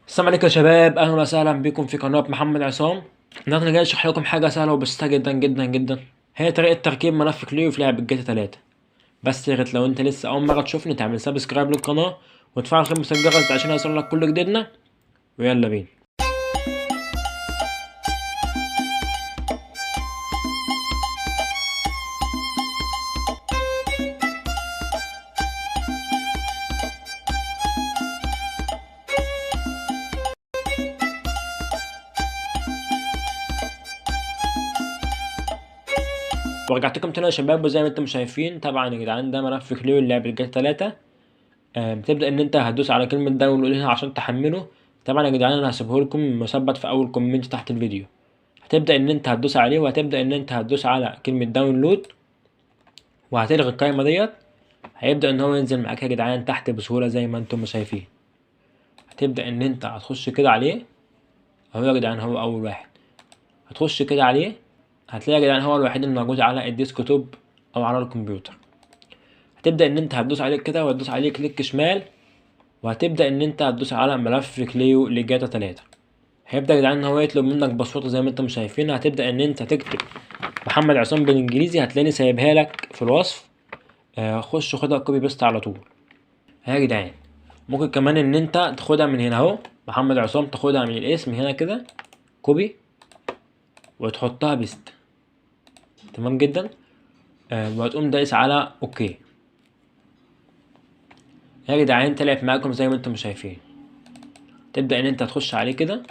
السلام عليكم يا شباب، اهلا وسهلا بكم في قناه محمد عصام. النهارده جاي اشرح لكم حاجه سهله وبسيطه جدا جدا جدا. هي طريقه تركيب ملف كليو في لعبه جاتا 3. بس يا ريت لو انت لسه اول مره تشوفني تعمل سبسكرايب للقناه وتفعل خدمه الجرس عشان يوصلك كل جديدنا. ويلا بينا. ورجعت لكم تاني يا شباب، وزي ما انتم شايفين طبعا يا جدعان ده ملف كليو لعبه جاتا 3. بتبدا ان انت هتدوس على كلمه داونلود هنا عشان تحمله. طبعا يا جدعان انا هسيبه لكم مثبت في اول كومنت تحت الفيديو. هتبدا ان انت هتدوس عليه، وهتبدا ان انت هتدوس على كلمه داونلود وهتلغي القائمه ديت. هيبدأ ان هو ينزل معاك يا جدعان تحت بسهولة زي ما انتم شايفين. هتبدأ ان انت هتخش كده عليه اهو يا جدعان، هو اول واحد. هتخش كده عليه هتلاقي يا جدعان هو الوحيد اللي موجود على الديسكتوب او على الكمبيوتر. هتبدأ ان انت هتدوس عليه كده وهتدوس عليه كليك شمال، وهتبدأ ان انت هتدوس على ملف كليو لجاتا 3. هيبدأ يا جدعان ان هو يطلب منك باسورد زي ما انتم شايفين. هتبدأ ان انت تكتب محمد عصام بالانجليزي، هتلاقيني سايبها لك في الوصف. خش خدها كوبي بيست على طول. ها يا جدعان، ممكن كمان ان انت تاخدها من هنا اهو محمد عصام، تاخدها من الاسم هنا كده كوبي وتحطها بيست. تمام جدا. وهتقوم دايس على اوكي. يا جدعان طلعت معاكم زي ما انتم شايفين. تبدأ ان انت تخش عليه كده،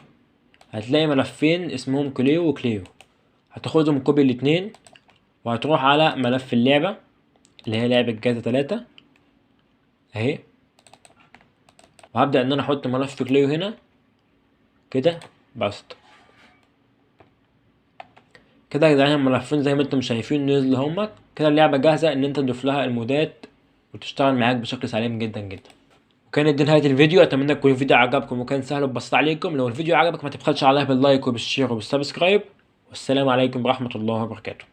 هتلاقي ملفين اسمهم كليو وكليو. هتاخدهم كوبي الاتنين وهتروح على ملف اللعبة اللي هي لعبة جاتا 3 اهي. وهبدأ ان انا احط ملف كليو هنا كده بس. كده يا جدعان الملفين زي ما انتم شايفين نزلوا هما كده. اللعبة جاهزة ان انت تضيف لها المودات وتشتغل معاك بشكل سليم جدا جدا. وكانت دي نهاية الفيديو. اتمنى يكون الفيديو عجبكم وكان سهل وبسيط عليكم. لو الفيديو عجبك ما تبخلش عليا باللايك وبالشير وبالسبسكرايب. والسلام عليكم ورحمة الله وبركاته.